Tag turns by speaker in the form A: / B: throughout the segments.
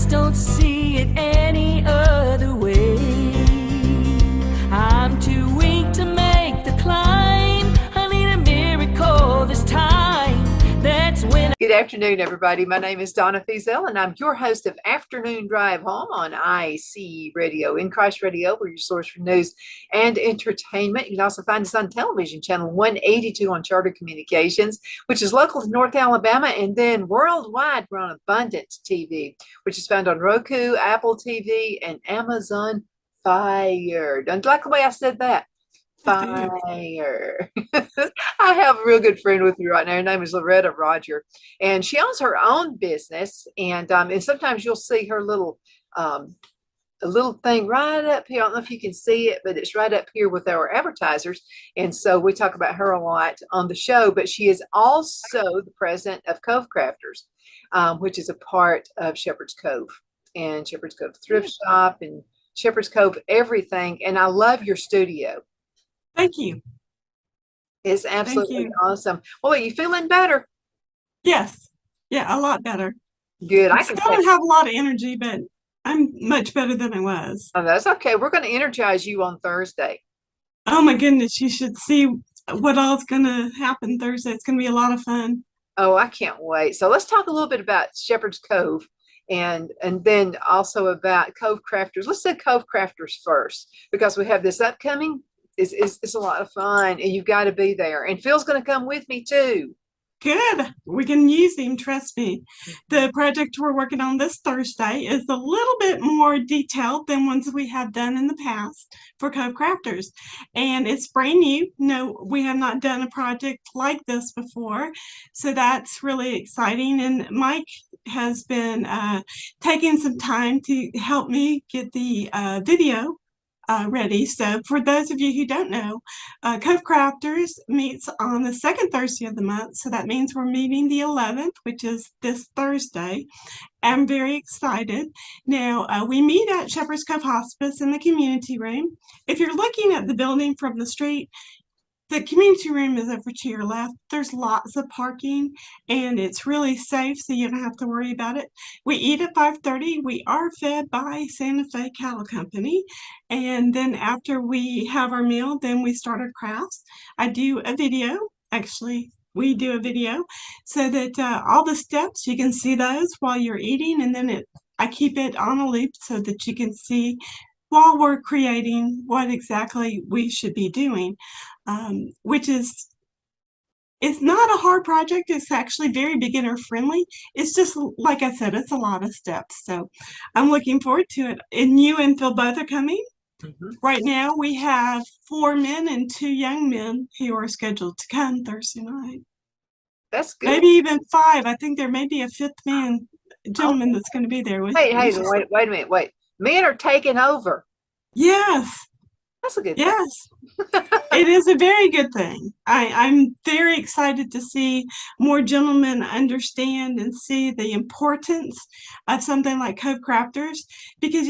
A: just don't see it any other way. I'm too weak to make the climb. I need a miracle this time. That's when.
B: Good afternoon, everybody. My name is Donna Feazell, and I'm your host of Afternoon Drive Home on IC Radio, In Christ Radio. We're your source for news and entertainment. You can also find us on television, channel 182 on Charter Communications, which is local to North Alabama, and then worldwide, we're on Abundance TV, which is found on Roku, Apple TV, and Amazon Fire. Don't you like the way I said that? Fire. I have a real good friend with me right now. Her name is Loretta Rodger, and she owns her own business. And sometimes you'll see her a little thing right up here. I don't know if you can see it, but it's right up here with our advertisers. And so we talk about her a lot on the show. But she is also the president of Cove Crafters, which is a part of Shepherd's Cove and Shepherd's Cove Thrift Shop and Shepherd's Cove everything. And I love your studio.
C: Thank you.
B: It's absolutely awesome. Well, are you feeling better?
C: Yes. Yeah, a lot better.
B: Good.
C: I still don't have a lot of energy, but I'm much better than I was.
B: Oh, that's okay. We're going to energize you on Thursday.
C: Oh my goodness, you should see what all's going to happen Thursday. It's going to be a lot of fun.
B: Oh, I can't wait. So let's talk a little bit about Shepherd's Cove and then also about Cove Crafters. Let's say Cove Crafters first, because we have this upcoming. It's a lot of fun, and you've got to be there. And Phil's going to come with me too.
C: Good. We can use him, trust me. The project we're working on this Thursday is a little bit more detailed than ones we have done in the past for Cove Crafters. And it's brand new. No, we have not done a project like this before. So that's really exciting. And Mike has been taking some time to help me get the video ready. So for those of you who don't know, Cove Crafters meets on the second Thursday of the month. So that means we're meeting the 11th, which is this Thursday. I'm very excited. Now, we meet at Shepherd's Cove Hospice in the community room. If you're looking at the building from the street, the community room is over to your left. There's lots of parking, and it's really safe, so you don't have to worry about it. We eat at 5:30. We are fed by Santa Fe Cattle Company, and then after we have our meal, then we start our crafts. I do a video. Actually, we do a video so that all the steps, you can see those while you're eating, and then I keep it on a loop so that you can see while we're creating what exactly we should be doing, which is, it's not a hard project. It's actually very beginner friendly. It's just, like I said, it's a lot of steps. So I'm looking forward to it. And you and Phil both are coming. Mm-hmm. Right now we have 4 men and 2 young men who are scheduled to come Thursday night.
B: That's good.
C: Maybe even 5. I think there may be a 5th gentleman that's going to be there with
B: Wait a minute. Wait. Men are taking over.
C: Yes.
B: That's a good thing.
C: Yes. It is a very good thing. I'm very excited to see more gentlemen understand and see the importance of something like Cove Crafters, because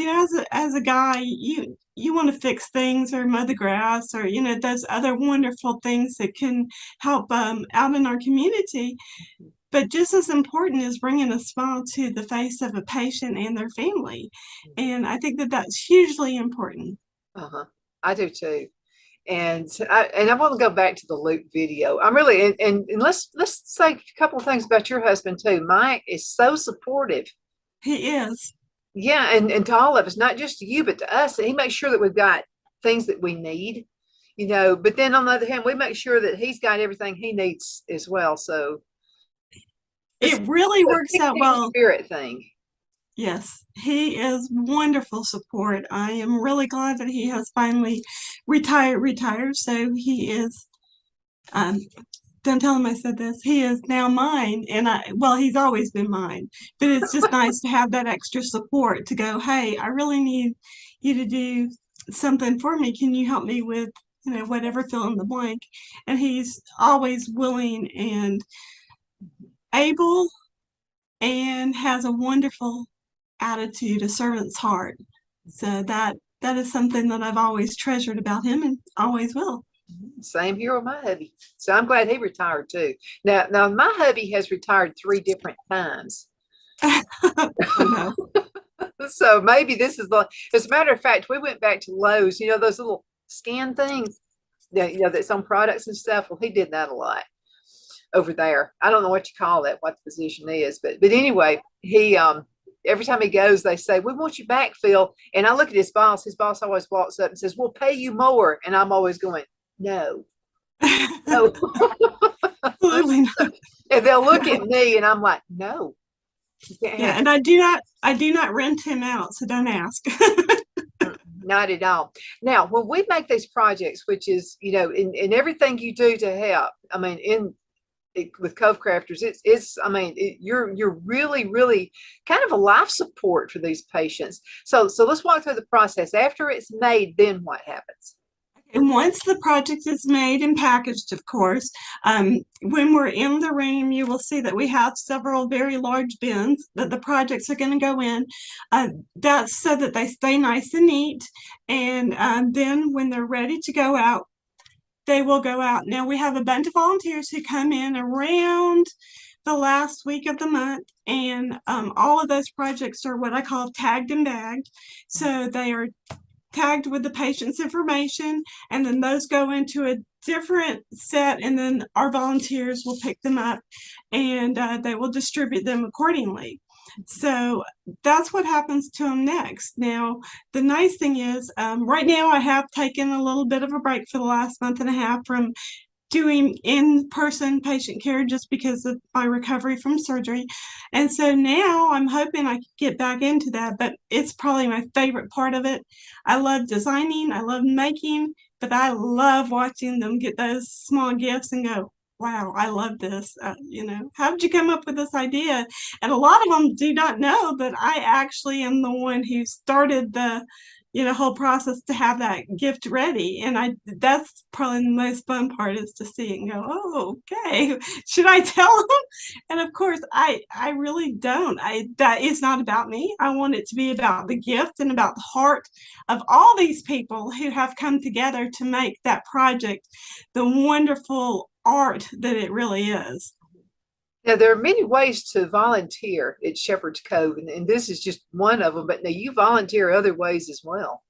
C: as a guy, you want to fix things or mow the grass or those other wonderful things that can help out in our community. But just as important is bringing a smile to the face of a patient and their family. And I think that that's hugely important.
B: I do too. And I want to go back to the loop video. I'm really, and let's say a couple of things about your husband too. Mike is so supportive.
C: He is.
B: Yeah, and to all of us, not just to you, but to us. And he makes sure that we've got things that we need, but then on the other hand, we make sure that he's got everything he needs as well. So
C: it really works out well.
B: Spirit thing.
C: Yes, he is wonderful support. I am really glad that he has finally retired. So he is, don't tell him I said this, he is now mine. And he's always been mine, but it's just nice to have that extra support to go, hey, I really need you to do something for me. Can you help me with, whatever, fill in the blank? And he's always willing and able and has a wonderful attitude, a servant's heart. So that is something that I've always treasured about him and always will.
B: Same here with my hubby. So I'm glad he retired too. Now my hubby has retired 3 different times.
C: Oh, no.
B: So maybe this is as a matter of fact, we went back to Lowe's, those little scan things that, that's on products and stuff. Well, he did that a lot over there. I don't know what you call it, what the position is, but anyway, he, every time he goes, they say, we want you back, Phil. And I look at his boss. His boss always walks up and says, we'll pay you more. And I'm always going, no, no.
C: Absolutely not.
B: And they'll look at me and I'm like, no.
C: Yeah, and I do not rent him out, so don't ask.
B: Not at all. Now, when we make these projects, which is, in everything you do to help, I mean, with Cove Crafters, you're really, really kind of a life support for these patients. So let's walk through the process. After it's made, then what happens?
C: And once the project is made and packaged, of course, when we're in the room, you will see that we have several very large bins that the projects are going to go in. That's so that they stay nice and neat. And then when they're ready to go out, they will go out. Now, we have a bunch of volunteers who come in around the last week of the month, and all of those projects are what I call tagged and bagged. So they are tagged with the patient's information, and then those go into a different set, and then our volunteers will pick them up and they will distribute them accordingly. So that's what happens to them next. Now, the nice thing is, right now I have taken a little bit of a break for the last month and a half from doing in-person patient care just because of my recovery from surgery. And so now I'm hoping I can get back into that, but it's probably my favorite part of it. I love designing, I love making, but I love watching them get those small gifts and go, wow, I love this. How did you come up with this idea? And a lot of them do not know that I actually am the one who started the whole process to have that gift ready. And that's probably the most fun part, is to see it and go, oh, okay, should I tell them? And of course, I really don't. That is not about me. I want it to be about the gift and about the heart of all these people who have come together to make that project the wonderful art that it really is.
B: Now, there are many ways to volunteer at Shepherd's Cove, and this is just one of them, but now you volunteer other ways as well.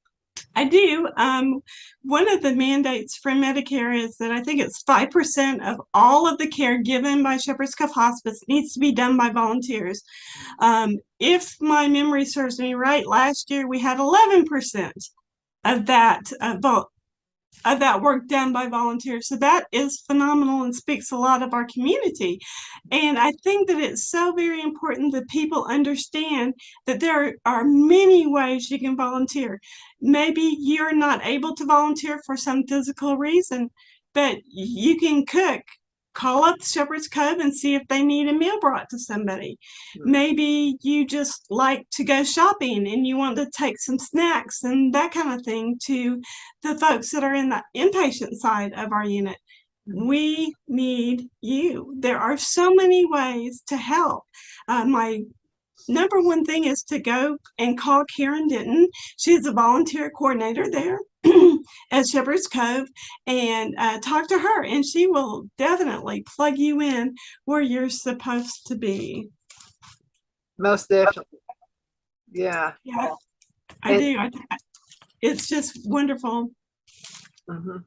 C: I do. One of the mandates from Medicare is that I think it's 5% of all of the care given by Shepherd's Cove Hospice needs to be done by volunteers. If my memory serves me right, last year we had 11% of that work done by volunteers. So that is phenomenal and speaks a lot of our community. And I think that it's so very important that people understand that there are many ways you can volunteer. Maybe you're not able to volunteer for some physical reason, but you can cook. Call up Shepherd's Cove and see if they need a meal brought to somebody. Maybe you just like to go shopping and you want to take some snacks and that kind of thing to the folks that are in the inpatient side of our unit. We need you. There are so many ways to help. My number one thing is to go and call Karen Denton. She's a volunteer coordinator there at Shepherd's Cove, and talk to her, and she will definitely plug you in where you're supposed to be.
B: Most definitely. Yeah.
C: I do. It's just wonderful.
B: Mm-hmm.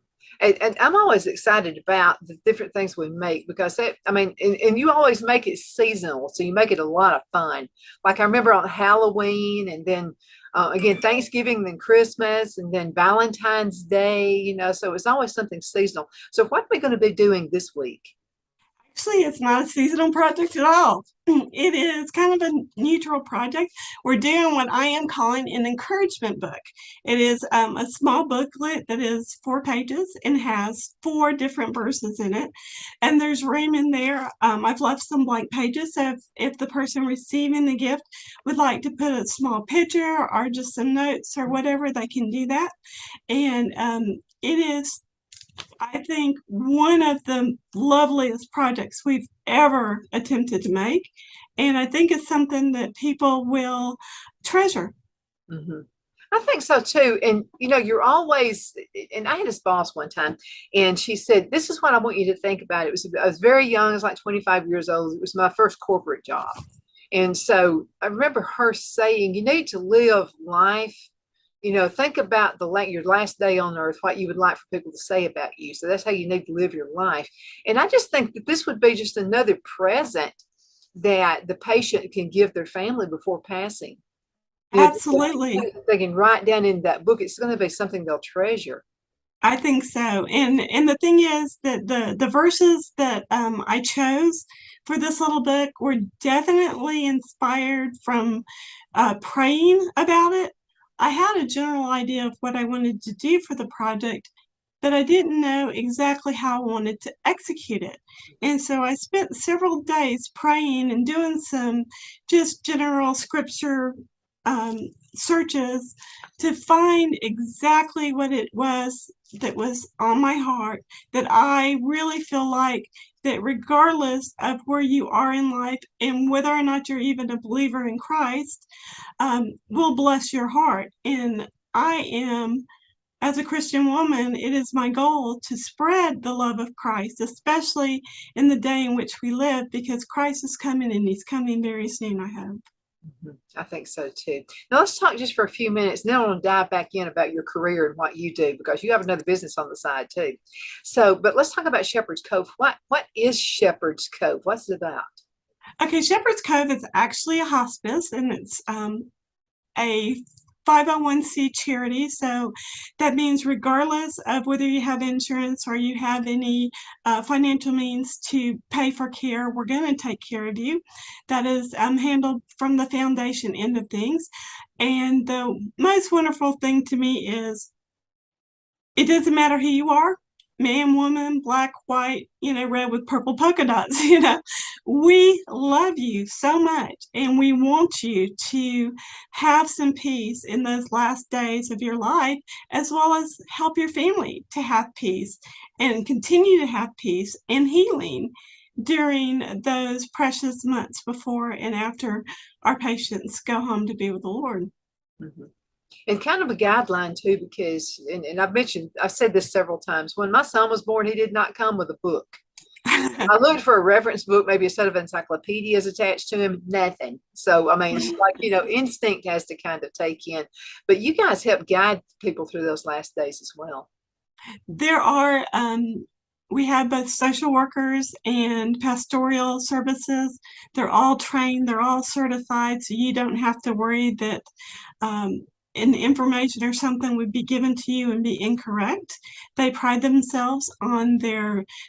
B: And I'm always excited about the different things we make, because and you always make it seasonal, so you make it a lot of fun. Like I remember on Halloween, and then again Thanksgiving, then Christmas, and then Valentine's Day. So it's always something seasonal. So what are we going to be doing this week?
C: Actually, it's not a seasonal project at all. It is kind of a neutral project. We're doing what I am calling an encouragement book. It is a small booklet that is 4 pages and has 4 different verses in it. And there's room in there. I've left some blank pages, so if the person receiving the gift would like to put a small picture or just some notes or whatever, they can do that. And it is, I think, one of the loveliest projects we've ever attempted to make. And I think it's something that people will treasure.
B: Mm-hmm. I think so too. And you're always, and I had this boss one time, and she said, this is what I want you to think about. I was very young. I was like 25 years old. It was my first corporate job. And so I remember her saying, you need to live life, think about your last day on earth, what you would like for people to say about you. So that's how you need to live your life. And I just think that this would be just another present that the patient can give their family before passing.
C: Absolutely.
B: They can write down in that book. It's going to be something they'll treasure.
C: I think so. And the thing is that the verses that I chose for this little book were definitely inspired from praying about it. I had a general idea of what I wanted to do for the project, but I didn't know exactly how I wanted to execute it. And so I spent several days praying and doing some just general scripture um, searches to find exactly what it was that was on my heart, that I really feel like that regardless of where you are in life and whether or not you're even a believer in Christ, will bless your heart. And I am, as a Christian woman, it is my goal to spread the love of Christ, especially in the day in which we live, because Christ is coming and he's coming very soon, I hope.
B: I think so too. Now let's talk just for a few minutes, and then I want to dive back in about your career and what you do, because you have another business on the side too. So, but let's talk about Shepherd's Cove. What is Shepherd's Cove? What's it about?
C: Okay, Shepherd's Cove is actually a hospice, and it's a 501c charity. So that means regardless of whether you have insurance or you have any financial means to pay for care, we're going to take care of you. That is handled from the foundation end of things. And the most wonderful thing to me is it doesn't matter who you are, man, woman, black, white, red with purple polka dots, we love you so much, and we want you to have some peace in those last days of your life, as well as help your family to have peace and continue to have peace and healing during those precious months before and after our patients go home to be with the Lord.
B: Mm-hmm. And kind of a guideline too, because, and I've said this several times, when my son was born, he did not come with a book. I looked for a reference book, maybe a set of encyclopedias attached to him, nothing. So, I mean, it's like, instinct has to kind of take in. But you guys help guide people through those last days as well.
C: There are, we have both social workers and pastoral services. They're all trained, they're all certified, so you don't have to worry that an information or something would be given to you and be incorrect. They pride themselves on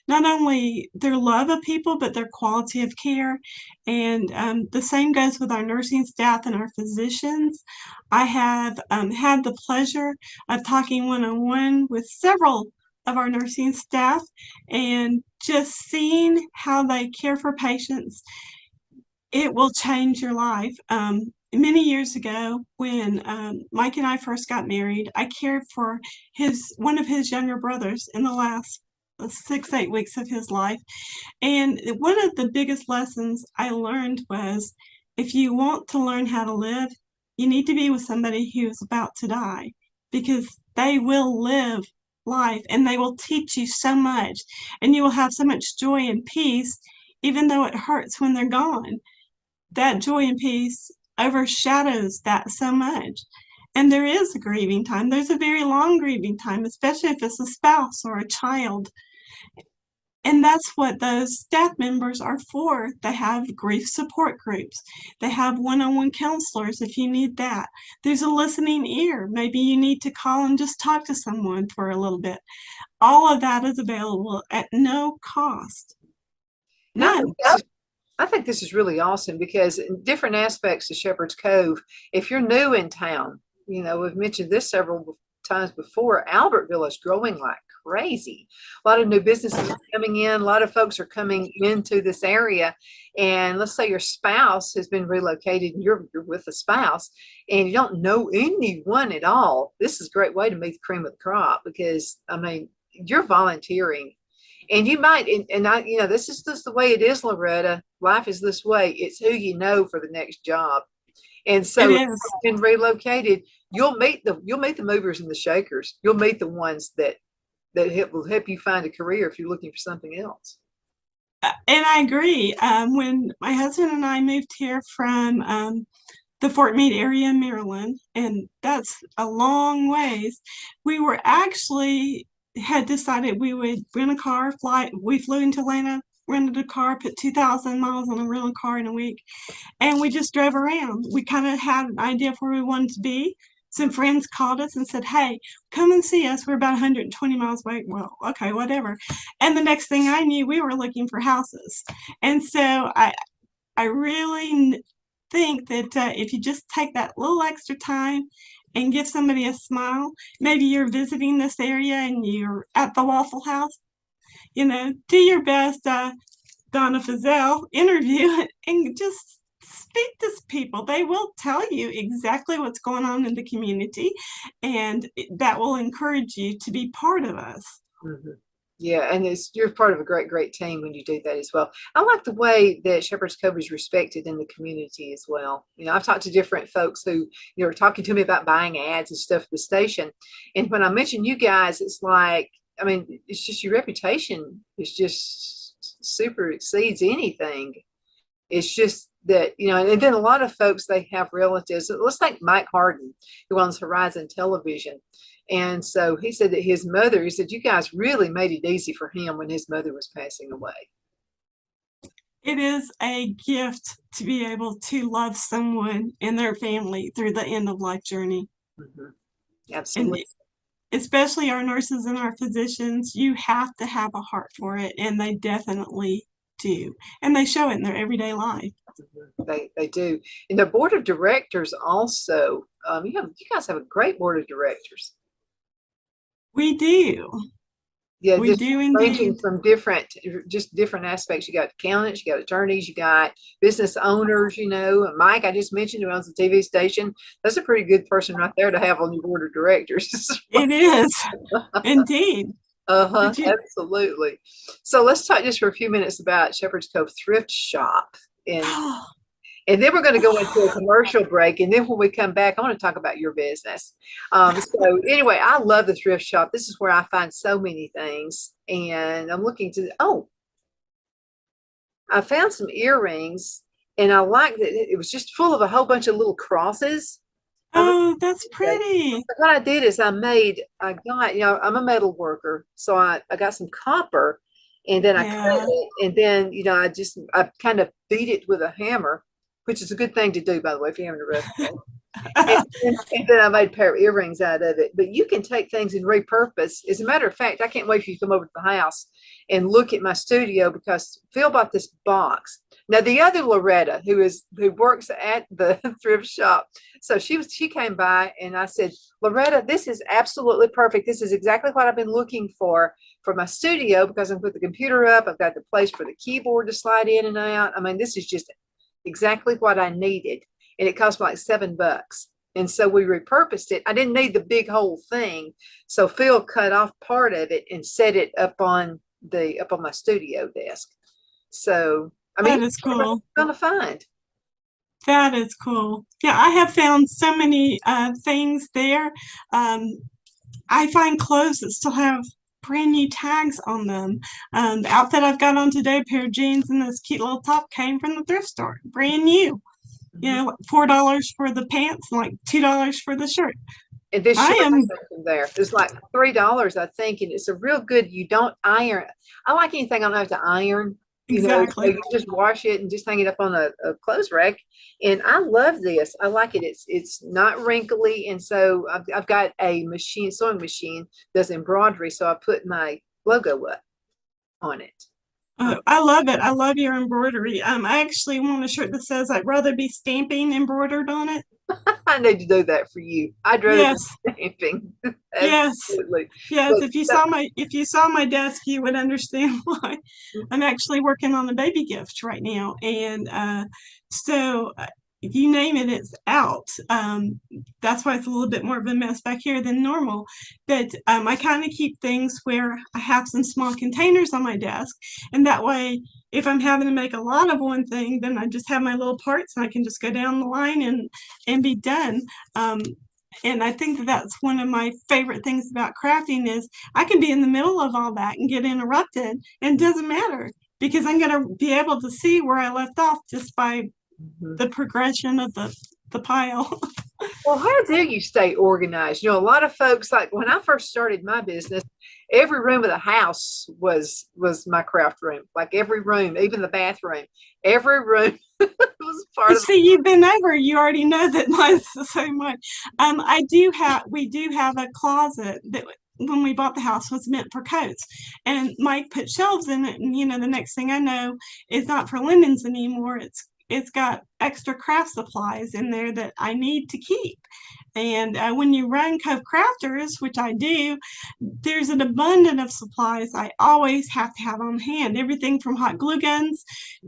C: not only their love of people, but their quality of care. And the same goes with our nursing staff and our physicians. I have had the pleasure of talking one-on-one with several of our nursing staff and just seeing how they care for patients. It will change your life. Many years ago, when Mike and I first got married, I cared for one of his younger brothers in the last 6-8 weeks of his life. And one of the biggest lessons I learned was, if you want to learn how to live, you need to be with somebody who's about to die, because they will live life and they will teach you so much, and you will have so much joy and peace, even though it hurts when they're gone. That joy and peace overshadows that so much. And there is a grieving time. There's a very long grieving time, especially if it's a spouse or a child. And that's what those staff members are for. They have grief support groups. They have one-on-one counselors if you need that. There's a listening ear. Maybe you need to call and just talk to someone for a little bit. All of that is available at no cost. None.
B: I think this is really awesome, because in different aspects of Shepherd's Cove, if you're new in town, we've mentioned this several times before, Albertville is growing like crazy. A lot of new businesses are coming in. A lot of folks are coming into this area. And let's say your spouse has been relocated and you're with a spouse and you don't know anyone at all. This is a great way to meet the cream of the crop, because, I mean, you're volunteering. And you might, and I, this is just the way it is, Loretta. Life is this way. It's who you know for the next job. And so, if you've been relocated, you'll meet the movers and the shakers. You'll meet the ones that will help you find a career if you're looking for something else.
C: And I agree. When my husband and I moved here from the Fort Meade area in Maryland, and that's a long ways, we were actually had decided we would rent a car, fly. We flew into Atlanta, rented a car, put 2,000 miles on a rental car in a week, and we just drove around. We kind of had an idea of where we wanted to be. Some friends called us and said, "Hey, come and see us. We're about 120 miles away." Well, okay, whatever. And the next thing I knew, we were looking for houses. And so I really think that if you just take that little extra time and give somebody a smile, maybe you're visiting this area and you're at the Waffle House, do your best. Donna Fazell interview and just speak to people. They will tell you exactly what's going on in the community, and that will encourage you to be part of us.
B: Mhm. Yeah, and you're part of a great team when you do that as well. I like the way that Shepherd's Cove is respected in the community as well. I've talked to different folks who, are talking to me about buying ads and stuff at the station. And when I mention you guys, it's like, I mean, it's just your reputation is just super exceeds anything. It's just that, and then a lot of folks, they have relatives. Let's think Mike Harden, who owns Horizon Television. And so he said that his mother, he said, you guys really made it easy for him when his mother was passing away.
C: It is a gift to be able to love someone and their family through the end of life journey.
B: Absolutely.
C: And especially our nurses and our physicians, you have to have a heart for it, and they definitely do. And they show it in their everyday life.
B: They do. And the board of directors also, you guys have a great board of directors.
C: We do.
B: Yeah,
C: we do
B: ranging
C: indeed.
B: from different aspects. You got accountants, you got attorneys, you got business owners, Mike, I just mentioned, who owns the TV station. That's a pretty good person right there to have on your board of directors.
C: It is, indeed.
B: Absolutely. So let's talk just for a few minutes about Shepherd's Cove Thrift Shop. And then we're going to go into a commercial break. And then when we come back, I want to talk about your business. So anyway, I love the thrift shop. This is where I find so many things. And I'm looking I found some earrings, and I like that it was just full of a whole bunch of little crosses.
C: Oh, that's pretty.
B: What I did is I'm a metal worker. So I got some copper, and then I cut it. And then, I kind of beat it with a hammer, which is a good thing to do, by the way, if you're having a rough day. and then I made a pair of earrings out of it. But you can take things and repurpose. As a matter of fact, I can't wait for you to come over to the house and look at my studio, because Phil bought this box. Now, the other Loretta, who works at the thrift shop, so she came by, and I said, Loretta, this is absolutely perfect. This is exactly what I've been looking for my studio, because I'm put the computer up. I've got the place for the keyboard to slide in and out. I mean, this is just exactly what I needed. And it cost me like $7. And so we repurposed it. I didn't need the big whole thing. So Phil cut off part of it and set it up on my studio desk. So, I mean,
C: that is cool.
B: Going to find.
C: That is cool. Yeah, I have found so many things there. I find clothes that still have brand new tags on them. The outfit I've got on today, a pair of jeans and this cute little top, came from the thrift store, brand new. $4 for the pants, and like $2 for the shirt.
B: And this shirt from there, it's like $3, I think, and it's a real good. You don't iron. I like anything I don't have to iron.
C: Exactly.
B: So you just wash it and just hang it up on a clothes rack. And I love this. I like it. It's not wrinkly. And so I've got a sewing machine, does embroidery. So I put my logo up on it.
C: I love it. I love your embroidery. I actually want a shirt that says I'd rather be stamping embroidered on it.
B: I need to do that for you. I'd rather be stamping.
C: Absolutely. Yes. But if you saw my desk, you would understand why. I'm actually working on a baby gift right now, and so you name it, it's out. That's why it's a little bit more of a mess back here than normal. But I kind of keep things where I have some small containers on my desk, and that way, if I'm having to make a lot of one thing, then I just have my little parts, and I can just go down the line and be done. And I think that's one of my favorite things about crafting is I can be in the middle of all that and get interrupted, and it doesn't matter, because I'm going to be able to see where I left off just by
B: Mhm.
C: the progression of the pile.
B: Well, how do you stay organized? You know, a lot of folks, like when I first started my business, every room of the house was my craft room. Like every room, even the bathroom, every room was part
C: But
B: of.
C: see, you've been over, you already know that mine's so much. We do have a closet that when we bought the house was meant for coats. And Mike put shelves in it, and the next thing I know, it's not for linens anymore. It's got extra craft supplies in there that I need to keep. And when you run Cove Crafters, which I do, there's an abundance of supplies I always have to have on hand. Everything from hot glue guns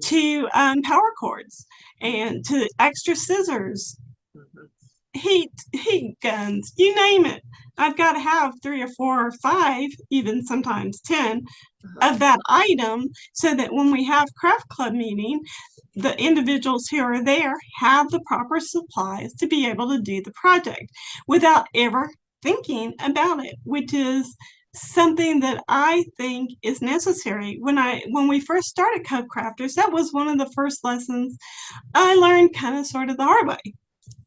C: to power cords and to extra scissors,
B: Mhm.
C: heat guns, you name it. I've got to have 3 or 4 or 5, even sometimes 10
B: Uh-huh.
C: of that item, so that when we have craft club meeting, the individuals who are there have the proper supplies to be able to do the project without ever thinking about it, which is something that I think is necessary. When we first started Cove Crafters, that was one of the first lessons I learned kind of sort of the hard way.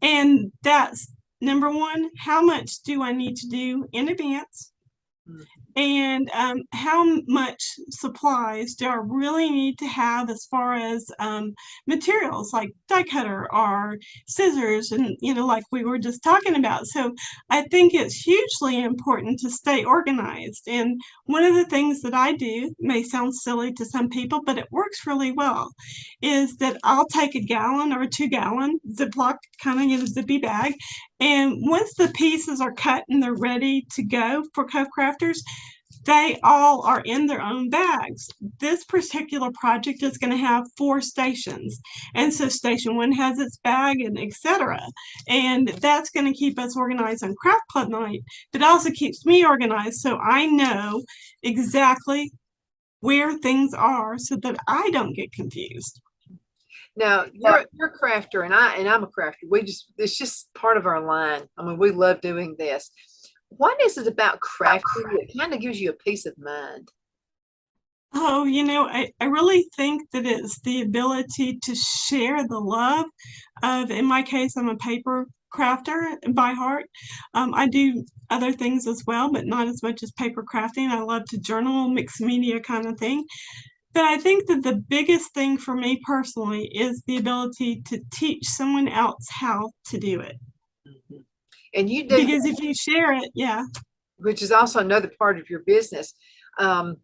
C: And that's number one, how much do I need to do in advance?
B: Mhm.
C: And how much supplies do I really need to have as far as materials like die cutter or scissors, and like we were just talking about. So I think it's hugely important to stay organized. And one of the things that I do may sound silly to some people, but it works really well, is that I'll take a gallon or a 2-gallon Ziploc kind of in a zippy bag, and once the pieces are cut and they're ready to go for Cove Crafters, they all are in their own bags. This particular project is going to have 4 stations. And so station 1 has its bag and etc. And that's going to keep us organized on craft club night, but also keeps me organized so I know exactly where things are so that I don't get confused.
B: Now you're a crafter and I'm a crafter. It's just part of our line. I mean, we love doing this. What is it about crafting that kind of gives you a peace of mind?
C: Oh, I really think that it's the ability to share the love of, in my case, I'm a paper crafter by heart. I do other things as well, but not as much as paper crafting. I love to journal, mixed media kind of thing. But I think that the biggest thing for me personally is the ability to teach someone else how to do it.
B: Mhm. And you do,
C: Because if you share it, yeah.
B: which is also another part of your business. Um,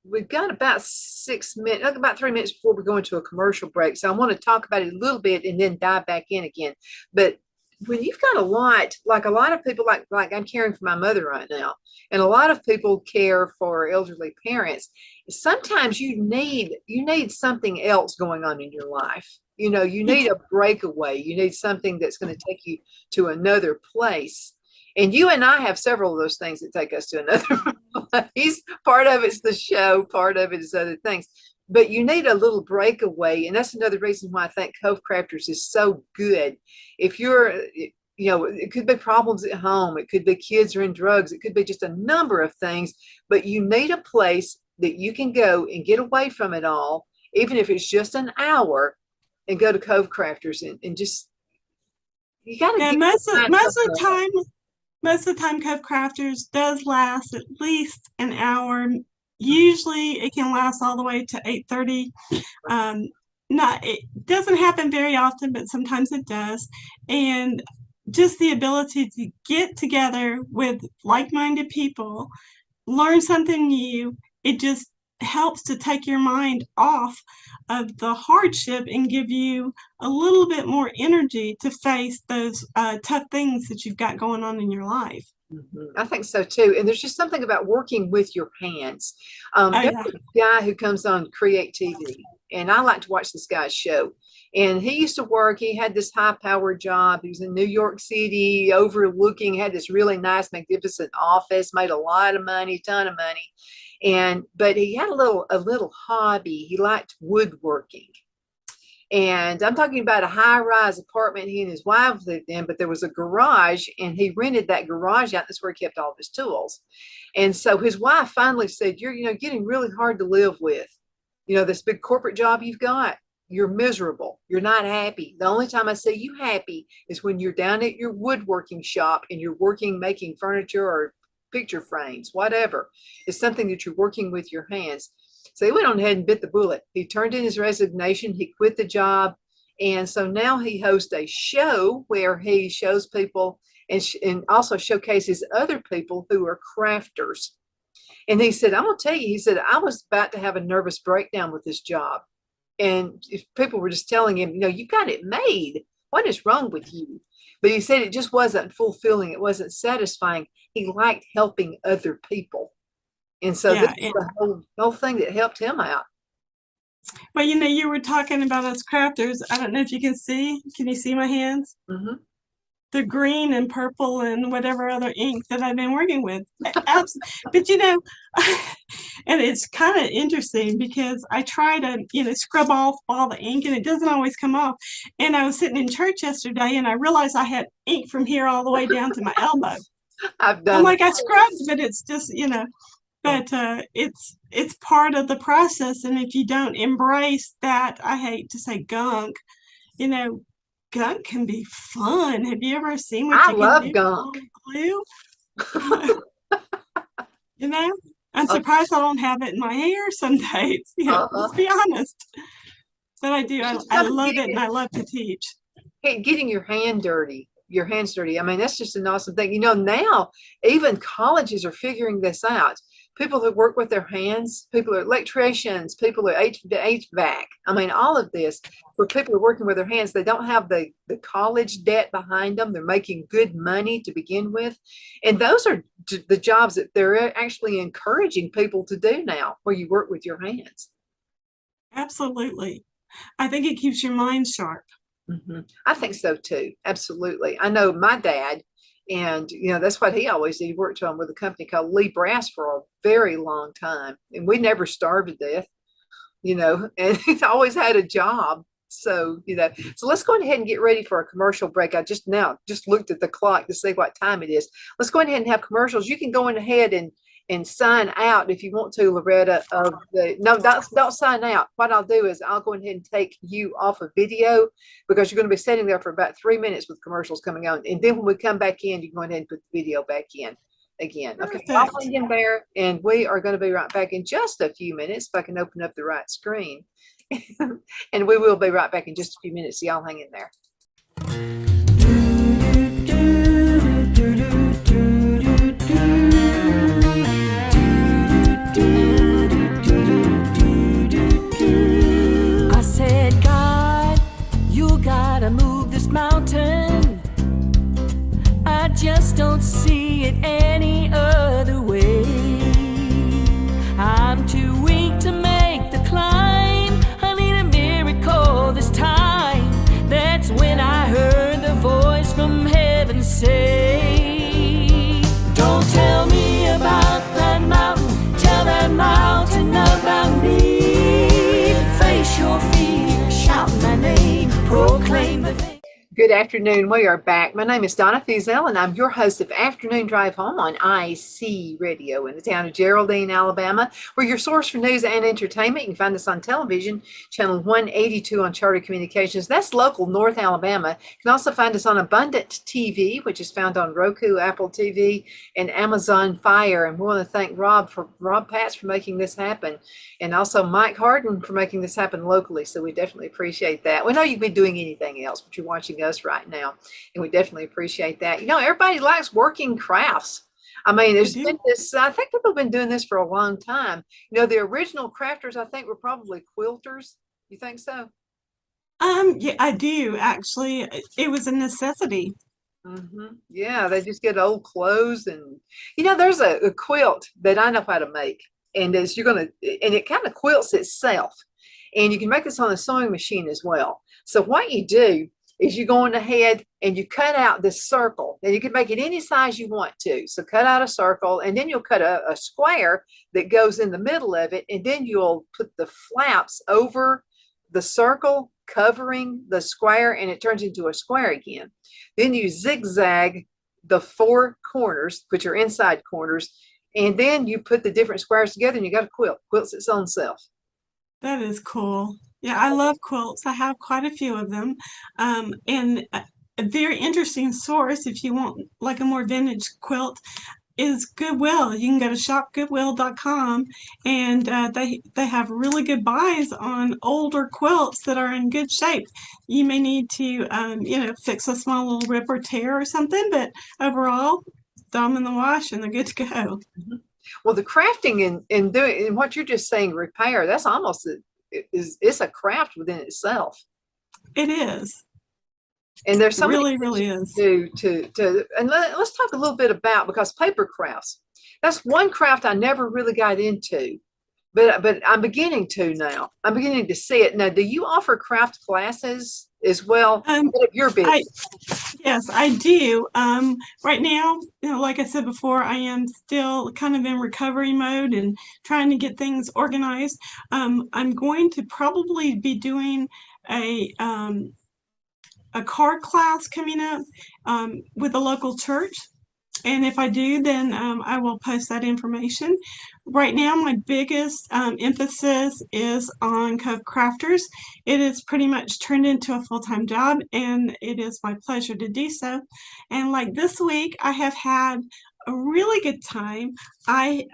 B: we've got about 6 minutes, like about 3 minutes before we go into a commercial break. So I want to talk about it a little bit and then dive back in again. But when you've got a lot, like a lot of people, like I'm caring for my mother right now, and a lot of people care for elderly parents. Sometimes you need something else going on in your life. You know, you need a breakaway. You need something that's going to take you to another place. And you and I have several of those things that take us to another place. Part of it's the show, part of it is other things. But you need a little breakaway. And that's another reason why I think Cove Crafters is so good. If you're, it could be problems at home, it could be kids are in drugs, it could be just a number of things, but you need a place that you can go and get away from it all, even if it's just an hour, and go to Cove Crafters and just, you got to
C: Yeah,
B: get
C: most of,
B: find
C: most of
B: something
C: the
B: else.
C: time, most of the time, Cove Crafters does last at least an hour. Usually, it can last all the way to 8:30. Um, not it doesn't happen very often, but sometimes it does. And just the ability to get together with like-minded people, learn something new, it just helps to take your mind off of the hardship and give you a little bit more energy to face those tough things that you've got going on in your life.
B: Mhm. I think so too. And there's just something about working with your hands.
C: Oh,
B: There's
C: yeah.
B: a guy who comes on Create TV, and I like to watch this guy's show. And he used to work, he had this high powered job. He was in New York City, overlooking, had this really nice, magnificent office, made a lot of money, ton of money. But he had a little hobby. He liked woodworking. And I'm talking about a high-rise apartment he and his wife lived in, but there was a garage, and he rented that garage out. That's where he kept all of his tools. And so his wife finally said, "You're, getting really hard to live with." You know, this big corporate job you've got, you're miserable. You're not happy. The only time I see you happy is when you're down at your woodworking shop and you're working, making furniture or picture frames, whatever. It's something that you're working with your hands. So he went on ahead and bit the bullet. He turned in his resignation. He quit the job. And so now he hosts a show where he shows people and also showcases other people who are crafters. And he said, I'm going to tell you, he said, I was about to have a nervous breakdown with this job. And if people were just telling him, you know, you got it made. What is wrong with you? But he said it just wasn't fulfilling. It wasn't satisfying. He liked helping other people. And so this is the whole thing that helped him out.
C: Well, you know, you were talking about us crafters. I don't know if you can see. Can you see my hands?
B: Mm-hmm.
C: The green and purple and whatever other ink that I've been working with. But you know, and it's kind of interesting because I try to, you know, scrub off all the ink and it doesn't always come off. And I was sitting in church yesterday and I realized I had ink from here all the way down to my elbow.
B: I've done.
C: I'm like, I scrubbed, but it's just, you know, but it's part of the process. And if you don't embrace that, I hate to say gunk, you know, gunk can be fun. Have you ever seen what
B: I
C: you
B: love
C: can do
B: gunk.
C: with glue? You know, I'm surprised I don't have it in my hair some days. You know, let's be honest. But I do. I love it, and I love to teach.
B: Hey, getting your hands dirty. I mean, that's just an awesome thing. You know, now even colleges are figuring this out. People who work with their hands, people are electricians, people are HVAC. I mean, all of this for people who are working with their hands, they don't have the college debt behind them. They're making good money to begin with. And those are the jobs that they're actually encouraging people to do now, where you work with your hands.
C: Absolutely. I think it keeps your mind sharp.
B: Mm-hmm. I think so too. Absolutely. I know my dad, and you know, that's what he always did. He worked on with a company called Lee Brass for a very long time. And we never starved to death, you know, and he's always had a job. So, you know, so let's go ahead and get ready for a commercial break. I just looked at the clock to see what time it is. Let's go ahead and have commercials. You can go in ahead and sign out if you want to, Loretta. No, don't sign out. What I'll do is I'll go ahead and take you off of video because you're going to be sitting there for about 3 minutes with commercials coming on. And then when we come back in, you can go ahead and put the video back in again. Okay, I'll hang in there, and we are going to be right back in just a few minutes if I can open up the right screen. And we will be right back in just a few minutes. So y'all hang in there.
A: I said, God, you gotta move this mountain. I just don't see it any other way. I'm too weak to make the climb. I need a miracle this time. That's when I heard the voice from heaven say, don't tell me about that mountain, tell that mountain about me. Face your fear, shout my name, proclaim the victory.
B: Good afternoon. We are back. My name is Donna Fiesel, and I'm your host of Afternoon Drive Home on IC Radio in the town of Geraldine, Alabama. We're your source for news and entertainment. You can find us on television, channel 182 on Charter Communications. That's local North Alabama. You can also find us on Abundant TV, which is found on Roku, Apple TV, and Amazon Fire. And we want to thank Rob Patz for making this happen, and also Mike Harden for making this happen locally. So we definitely appreciate that. We know you've been doing anything else, but you're watching us right now, and we definitely appreciate that. You know, everybody likes working crafts. I mean, there's been this, I think people have been doing this for a long time. You know, the original crafters, I think, were probably quilters. You think so?
C: Yeah, I do actually. It was a necessity.
B: Mm-hmm. Yeah, they just get old clothes, and you know, there's a quilt that I know how to make, and as and it kind of quilts itself, and you can make this on a sewing machine as well. So what you do is you go on ahead and you cut out this circle, and you can make it any size you want to. So cut out a circle, and then you'll cut a square that goes in the middle of it, and then you'll put the flaps over the circle covering the square, and it turns into a square again. Then you zigzag the four corners, which are inside corners, and then you put the different squares together, and you got a quilt. Quilts its own self.
C: That is cool. Yeah, I love quilts. I have quite a few of them. And a very interesting source, if you want like a more vintage quilt, is Goodwill. You can go to shopgoodwill.com, and they have really good buys on older quilts that are in good shape. You may need to fix a small little rip or tear or something, but overall, throw them in the wash and they're good to go.
B: Mhm. Well, the crafting and doing and what you're just saying, repair, that's almost it's a craft within itself.
C: It is.
B: And there's
C: It
B: so many
C: really,
B: things
C: really
B: you can
C: is.
B: do to and let's talk a little bit about, because paper crafts, that's one craft I never really got into, but I'm beginning to now. I'm beginning to see it now. Do you offer craft classes as well?
C: Um,
B: What of your
C: I
B: business?
C: Yes, I do. Right now, like I said before, I am still kind of in recovery mode and trying to get things organized. I'm going to probably be doing a um, a card class coming up with a local church. And if I do, then I will post that information. Right now, my biggest emphasis is on Cove Crafters. It is pretty much turned into a full-time job, and it is my pleasure to do so. And like this week, I have had a really good time. I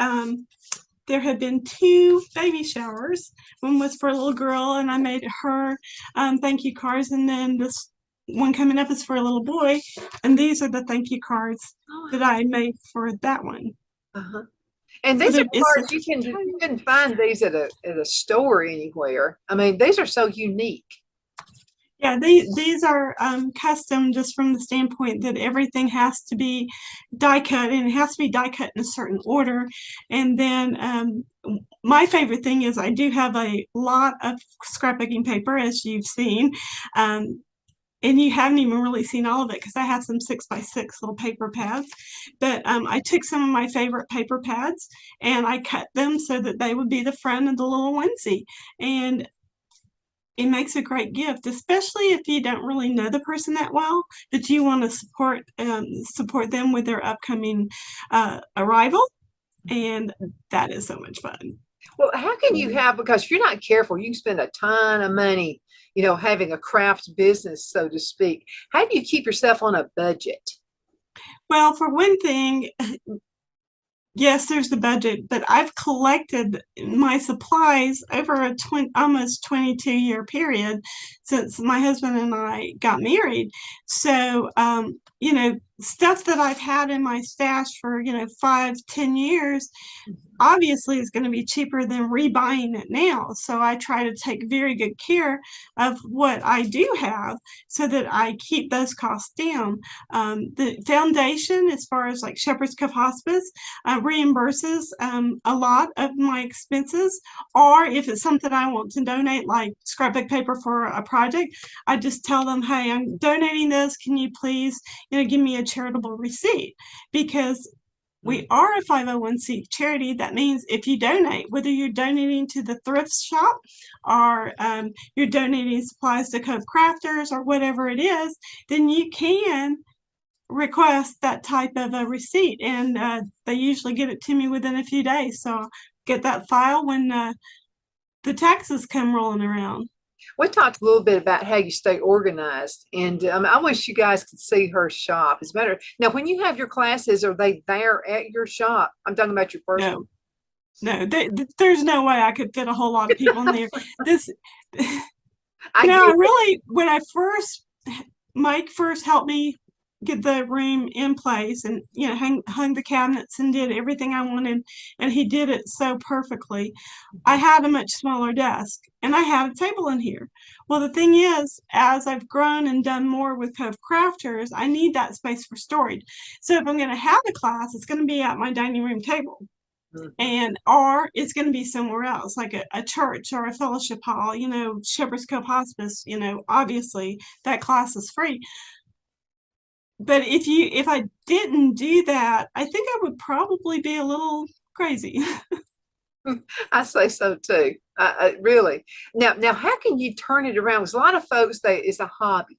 C: There have been two baby showers. One was for a little girl, and I made her thank you cards, and then this one coming up is for a little boy, and these are the thank you cards that I made for that one.
B: Uh-huh. And
C: So
B: these are
C: it's
B: cards you can find these at a store anywhere. I mean, these are so unique.
C: yeah, these are custom just from the standpoint that everything has to be die cut, and it has to be die cut in a certain order. And then my favorite thing is I do have a lot of scrapbooking paper, as you've seen. Um, and you haven't even really seen all of it because I have some 6x6 little paper pads. But I took some of my favorite paper pads and I cut them so that they would be the front of the little onesie. And it makes a great gift, especially if you don't really know the person that well, but you want to support them with their upcoming arrival, and that is so much fun.
B: Well, how can you have, because if you're not careful, you can spend a ton of money, having a craft business, so to speak. How do you keep yourself on a budget?
C: Well, for one thing, yes, there's the budget, but I've collected my supplies over a almost 22-year period since my husband and I got married. So, stuff that I've had in my stash for, 5, 10 years, obviously is going to be cheaper than rebuying it now. So I try to take very good care of what I do have so that I keep those costs down. The foundation, as far as like Shepherd's Cove Hospice, reimburses a lot of my expenses. Or if it's something I want to donate, like scrapbook paper for a project, I just tell them, hey, I'm donating this. Can you please, give me a charitable receipt? Because we are a 501c charity. That means if you donate, whether you're donating to the thrift shop or you're donating supplies to Cove Crafters or whatever it is, then you can request that type of a receipt. And they usually get it to me within a few days. So I'll get that file when the taxes come rolling around.
B: We talked a little bit about how you stay organized, and I wish you guys could see her shop. It's better now. When you have your classes, are they there at your shop? I'm talking about your personal.
C: No, there's no way I could fit a whole lot of people in there. This,
B: I
C: no,
B: get
C: I really, when I first, Mike first helped me get the room in place and, hung the cabinets and did everything I wanted. And he did it so perfectly. I had a much smaller desk and I had a table in here. Well, the thing is, as I've grown and done more with Cove Crafters, I need that space for storage. So if I'm going to have a class, it's going to be at my dining room table. And or it's going to be somewhere else, like a church or a fellowship hall, Shepherd's Cove Hospice, obviously that class is free. But if I didn't do that, I think I would probably be a little crazy.
B: I say so too. I really. Now, how can you turn it around? Because a lot of folks, it's a hobby,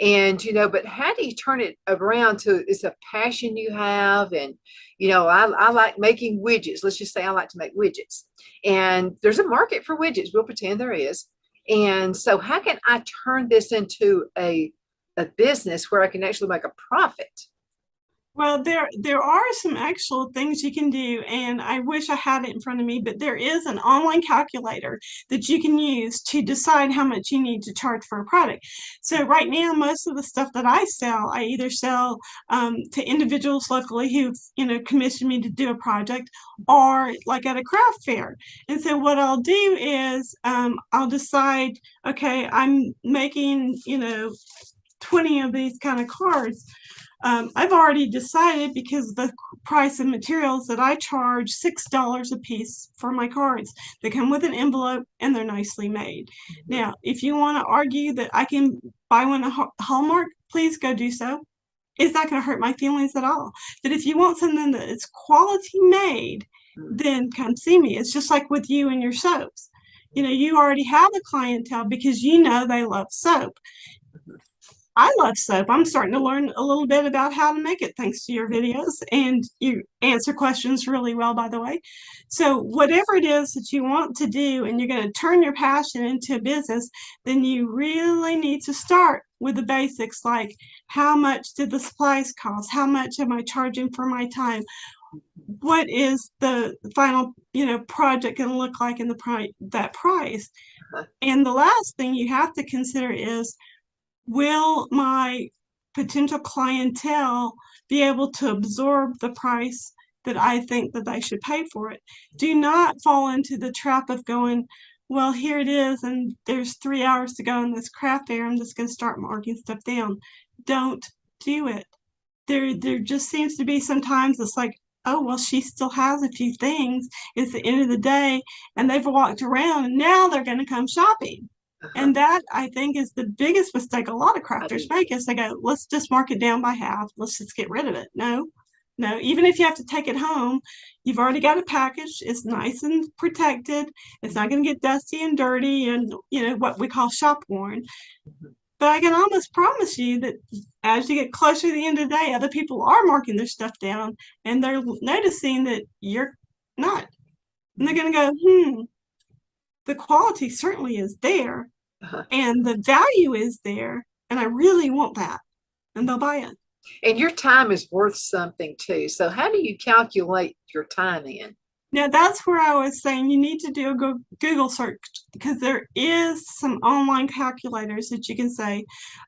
B: And, but how do you turn it around to it's a passion you have? And, I like making widgets. Let's just say I like to make widgets. And there's a market for widgets. We'll pretend there is. And so how can I turn this into a business where I can actually make a profit?
C: Well, there are some actual things you can do, and I wish I had it in front of me, but there is an online calculator that you can use to decide how much you need to charge for a product. So right now, most of the stuff that I sell, I either sell to individuals locally who've, commissioned me to do a project, or like at a craft fair. And so what I'll do is I'll decide, okay, I'm making, 20 of these kind of cards. I've already decided, because of the price of materials, that I charge $6 a piece for my cards. They come with an envelope and they're nicely made. Now, if you want to argue that I can buy one at Hallmark, please go do so. It's not going to hurt my feelings at all. But if you want something that is quality made, then come see me. It's just like with you and your soaps. You already have a clientele because they love soap. I love soap. I'm starting to learn a little bit about how to make it thanks to your videos, and you answer questions really well, by the way. So whatever it is that you want to do and you're going to turn your passion into a business, then you really need to start with the basics, like how much did the supplies cost? How much am I charging for my time? What is the final, project going to look like in that price? And the last thing you have to consider is, will my potential clientele be able to absorb the price that I think that they should pay for it? Do not fall into the trap of going, well, here it is, and there's 3 hours to go in this craft fair. I'm just going to start marking stuff down. Don't do it. There just seems to be sometimes it's like, oh, well, she still has a few things. It's the end of the day, and they've walked around, and now they're going to come shopping. And that, I think, is the biggest mistake a lot of crafters make, is they go, let's just mark it down by half. Let's just get rid of it. No, even if you have to take it home, you've already got it packaged. It's nice and protected. It's not going to get dusty and dirty and, what we call shop worn. But I can almost promise you that as you get closer to the end of the day, other people are marking their stuff down, and they're noticing that you're not. And they're going to go, the quality certainly is there. And the value is there, and I really want that, and they'll buy it.
B: And your time is worth something too. So how do you calculate your time in?
C: Now, that's where I was saying you need to do a Google search, because there is some online calculators that you can say,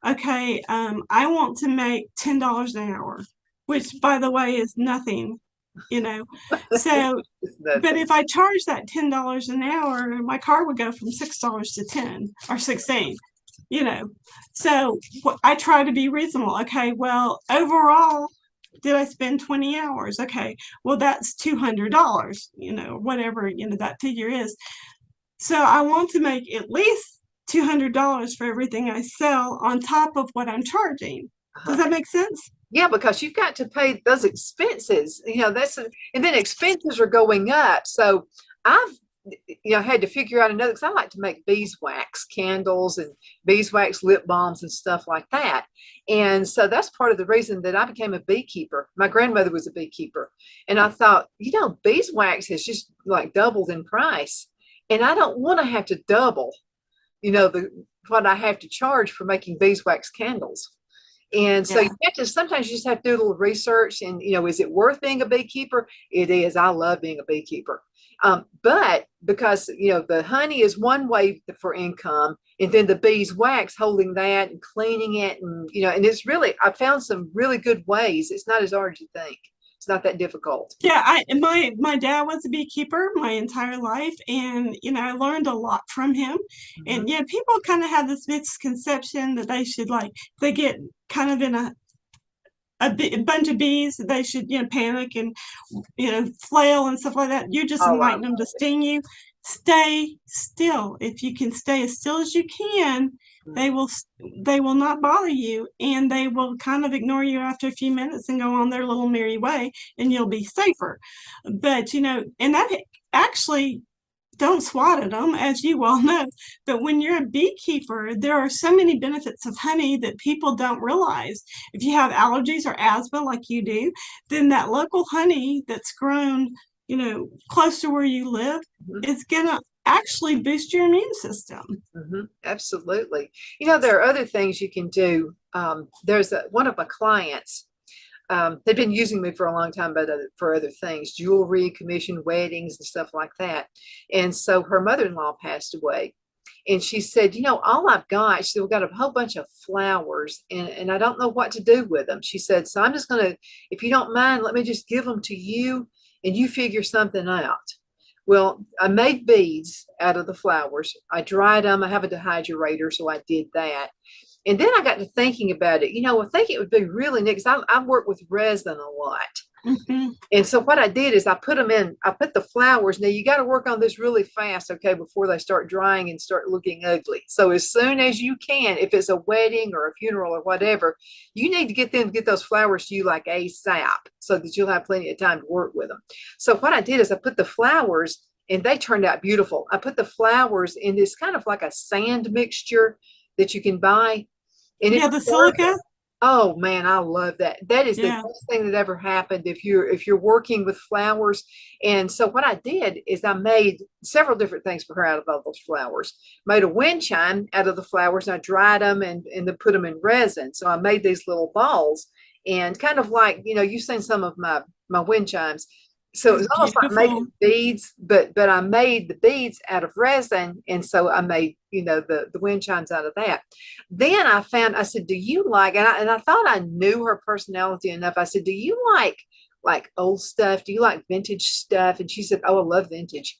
C: okay, I want to make $10 an hour, which, by the way, is nothing. So, but if I charge that $10 an hour, my car would go from $6 to 10 or 16, so I try to be reasonable. Okay, well, overall, did I spend 20 hours? Okay, well, that's $200, whatever, that figure is. So I want to make at least $200 for everything I sell on top of what I'm charging. Does that make sense?
B: Yeah, because you've got to pay those expenses, and then expenses are going up. So I've, had to figure out another, because I like to make beeswax candles and beeswax lip balms and stuff like that. And so that's part of the reason that I became a beekeeper. My grandmother was a beekeeper, and I thought, beeswax has just like doubled in price, and I don't want to have to double, what I have to charge for making beeswax candles. And so sometimes you just have to do a little research, and, is it worth being a beekeeper? It is. I love being a beekeeper. But because, the honey is one way for income, and then the beeswax, holding that and cleaning it, and, and it's really, I found some really good ways. It's not as hard as you think. It's not that difficult.
C: Yeah, my dad was a beekeeper my entire life, and I learned a lot from him. And people kind of have this misconception that they should, like, they get kind of in a bunch of bees, they should panic and flail and stuff like that. You're just inviting them to sting you. Stay still. If you can stay as still as you can, they will not bother you, and they will kind of ignore you after a few minutes and go on their little merry way, and you'll be safer. But and that actually don't swat at them, as you well know. But when you're a beekeeper, there are so many benefits of honey that people don't realize. If you have allergies or asthma like you do, then that local honey that's grown, close to where you live
B: Mhm.
C: is going to actually boost your immune system.
B: Absolutely. There are other things you can do. There's one of my clients. They've been using me for a long time, but for other things, jewelry, commission weddings, and stuff like that. And so her mother-in-law passed away. And she said, all I've got, she said, we've got a whole bunch of flowers and I don't know what to do with them. She said, so I'm just going to, if you don't mind, let me just give them to you and you figure something out. Well, I made beads out of the flowers. I dried them. I have a dehydrator, so I did that. And then I got to thinking about it. I think it would be really neat because I work with resin a lot.
C: Mm-hmm.
B: And so what I did is I put the flowers. Now you got to work on this really fast, okay, before they start drying and start looking ugly. So as soon as you can, if it's a wedding or a funeral or whatever, you need to get those flowers to you like ASAP so that you'll have plenty of time to work with them. So what I did is I put the flowers and they turned out beautiful. I put the flowers in this kind of like a sand mixture that you can buy. And
C: Yeah, the silica.
B: Oh man, I love that. That is the best thing that ever happened if you're working with flowers. And so what I did is I made several different things for her out of all those flowers. Made a wind chime out of the flowers and I dried them and then put them in resin. So I made these little balls and kind of like, you've seen some of my wind chimes. So it was almost like making beads, but I made the beads out of resin. And so I made, the wind chimes out of that. Then I said, do you like, and I thought I knew her personality enough. I said, do you like old stuff? Do you like vintage stuff? And she said, oh, I love vintage.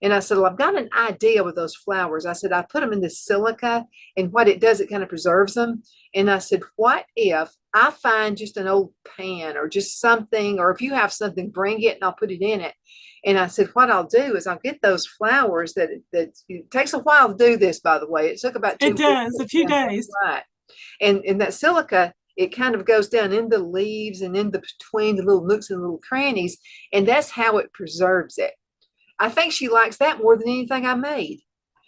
B: And I said, well, I've got an idea with those flowers. I said, I put them in the silica and what it does, it kind of preserves them. And I said, what if I find just an old pan or just something, or if you have something, bring it and I'll put it in it. And I said, what I'll do is I'll get those flowers that it takes a while to do this, by the way. It took about 2 weeks.
C: It does, a few days.
B: Right. And that silica, it kind of goes down in the leaves and in between the little nooks and little crannies. And that's how it preserves it. I think she likes that more than anything I made.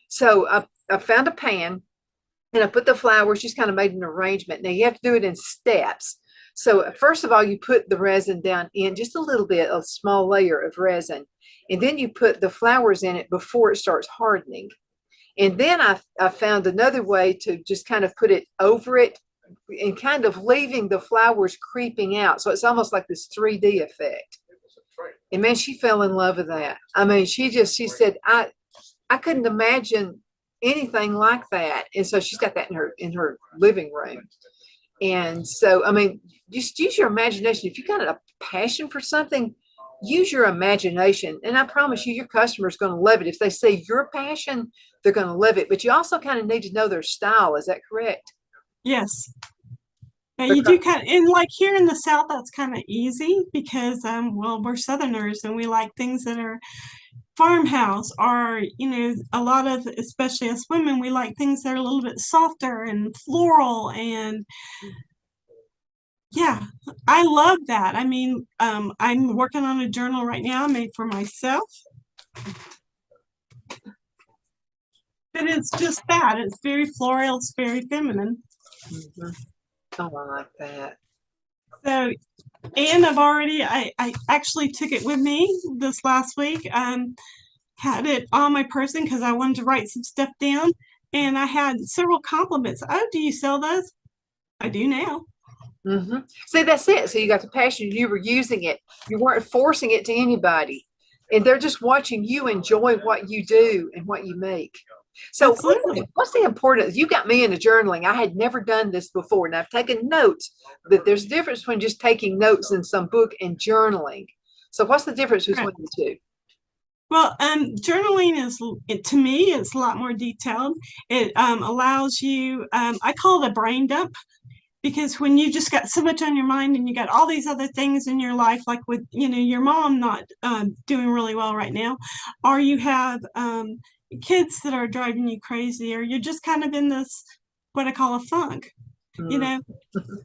B: So I found a pan and I put the flowers, just kind of made an arrangement. Now you have to do it in steps. So first of all, you put the resin down in just a little bit, a small layer of resin. And then you put the flowers in it before it starts hardening. And then I found another way to just kind of put it over it and kind of leaving the flowers creeping out. So it's almost like this 3D effect. And man, she fell in love with that. I mean, she said, I couldn't imagine anything like that. And so she's got that in her living room. And so, I mean, just use your imagination. If you got a passion for something, use your imagination. And I promise you, your customer is going to love it. If they see your passion, they're going to love it. But you also kind of need to know their style. Is that correct?
C: Yes. Yeah, you do kind of, and like here in the South, that's kind of easy because, well, we're Southerners and we like things that are farmhouse or, a lot of, especially us women, we like things that are a little bit softer and floral. And yeah, I love that. I mean, I'm working on a journal right now made for myself. But it's just that. It's very floral. It's very feminine.
B: Mm-hmm. Oh, I like that.
C: So, and I actually took it with me this last week. Had it on my person because I wanted to write some stuff down. And I had several compliments. Oh, do you sell those? I do now.
B: Mm-hmm. See, that's it. So you got the passion. You were using it. You weren't forcing it to anybody. And they're just watching you enjoy what you do and what you make. So what's the importance? You got me into journaling. I had never done this before, and I've taken notes, but there's a difference between just taking notes in some book and journaling. So what's the difference between the two?
C: Well, journaling to me, it's a lot more detailed. It allows you, I call it a brain dump, because when you just got so much on your mind and you got all these other things in your life, like with, your mom not doing really well right now, or you have kids that are driving you crazy, or you're just kind of in this, what I call a funk,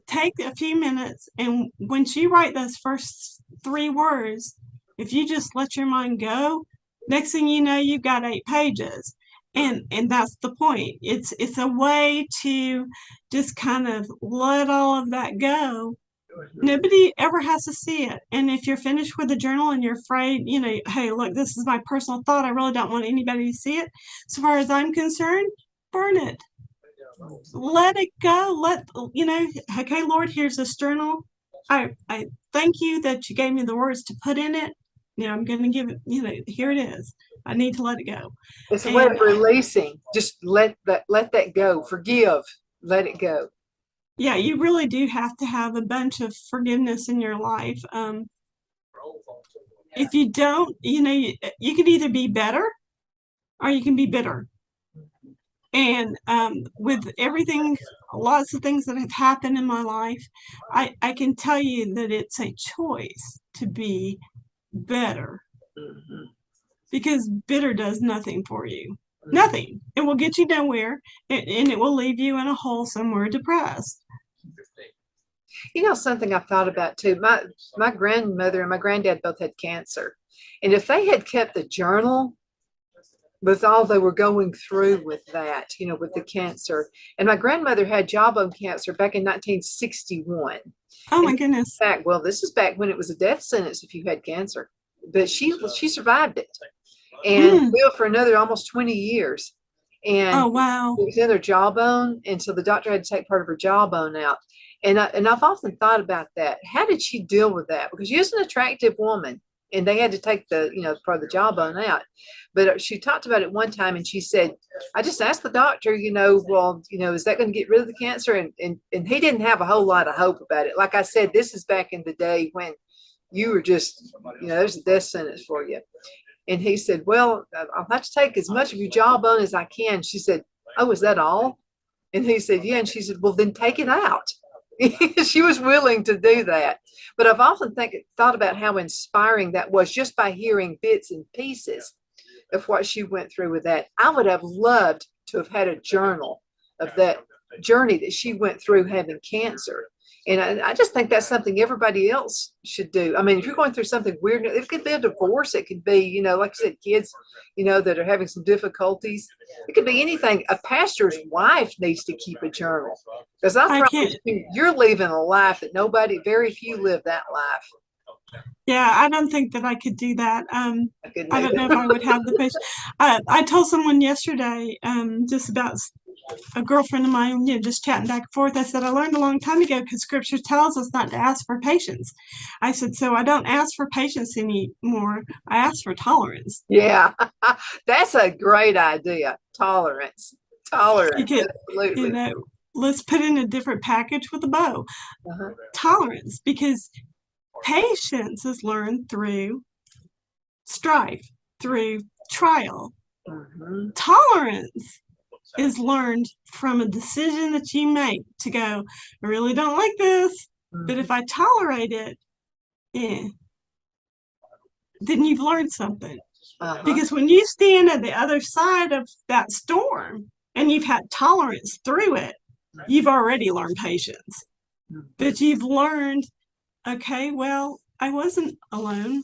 C: take a few minutes. And once you write those first 3 words, if you just let your mind go, Next thing you know, you've got 8 pages. And that's the point. It's a way to just kind of let all of that go. Nobody ever has to see it. And if you're finished with the journal and you're afraid, hey, look, this is my personal thought. I really don't want anybody to see it. As far as I'm concerned, burn it. Let it go. Okay, Lord, here's this journal. I thank you that you gave me the words to put in it. I'm going to give it, here it is. I need to let it go.
B: It's a way of releasing. Just let that go. Forgive. Let it go.
C: Yeah, you really do have to have a bunch of forgiveness in your life. If you don't, you can either be better or you can be bitter. And with everything, lots of things that have happened in my life, I can tell you that it's a choice to be better. Because bitter does nothing for you. Nothing. It will get you nowhere, and it will leave you in a hole somewhere depressed.
B: Something I've thought about too. My grandmother and my granddad both had cancer. And if they had kept the journal with all they were going through with that, with the cancer. And my grandmother had jawbone cancer back in 1961.
C: Oh my goodness.
B: This is back when it was a death sentence if you had cancer. But she survived it and lived for another almost 20 years. And
C: oh wow,
B: it was in her jawbone, and so the doctor had to take part of her jawbone out. And I've often thought about that. How did she deal with that? Because she was an attractive woman, and they had to take the part of the jawbone out. But she talked about it one time, and she said, "I just asked the doctor, is that going to get rid of the cancer?" And he didn't have a whole lot of hope about it. Like I said, this is back in the day when you were just, there's a death sentence for you. And he said, "Well, I'll have to take as much of your jawbone as I can." She said, "Oh, is that all?" And he said, "Yeah." And she said, "Well, then take it out." She was willing to do that. But I've often thought about how inspiring that was just by hearing bits and pieces of what she went through with that. I would have loved to have had a journal of that journey that she went through having cancer. And I just think that's something everybody else should do. I mean, if you're going through something weird, it could be a divorce. It could be, like I said, kids, that are having some difficulties. It could be anything. A pastor's wife needs to keep a journal. Because I promise you're living a life that very few live that life.
C: Yeah, I don't think that I could do that. I don't know if I would have the patience. I told someone yesterday, just about a girlfriend of mine, just chatting back and forth. I said, I learned a long time ago because scripture tells us not to ask for patience. I said, so I don't ask for patience anymore. I ask for tolerance.
B: Yeah, that's a great idea. Tolerance. Absolutely.
C: Let's put in a different package with a bow. Tolerance, because patience is learned through strife, through trial. Tolerance is learned from a decision that you make to go, I really don't like this, but if I tolerate it, then you've learned something. Because when you stand at the other side of that storm and you've had tolerance through it, you've already learned patience. But you've learned, okay, well, I wasn't alone.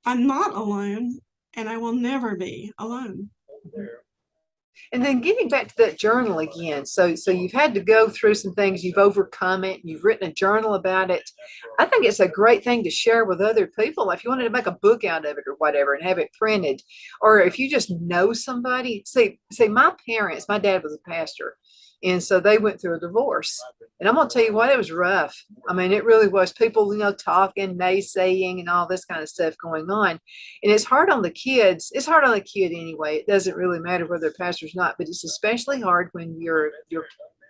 C: I'm not alone, and I will never be alone.
B: And then getting back to that journal again. So you've had to go through some things, you've overcome it, you've written a journal about it. I think it's a great thing to share with other people. If you wanted to make a book out of it or whatever and have it printed, or if you just know somebody, say my parents, my dad was a pastor. And so they went through a divorce. And I'm going to tell you what, it was rough. I mean, it really was. People, talking, naysaying, and all this kind of stuff going on. And it's hard on the kids. It's hard on the kid anyway. It doesn't really matter whether they're pastors or not, but it's especially hard when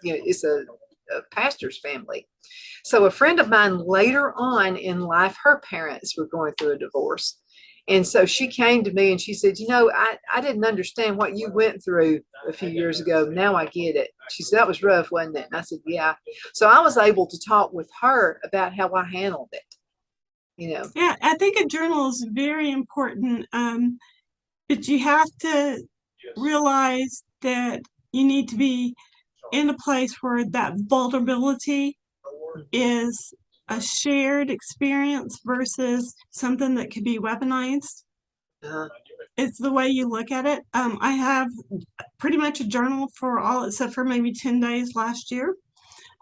B: it's a pastor's family. So a friend of mine later on in life, her parents were going through a divorce. And so she came to me and she said, I didn't understand what you went through a few years ago. Now I get it. She said, that was rough, wasn't it? And I said, yeah. So I was able to talk with her about how I handled it.
C: Yeah, I think a journal is very important. But you have to realize that you need to be in a place where that vulnerability is a shared experience versus something that could be weaponized. It's the way you look at it. I have pretty much a journal for all except for maybe 10 days last year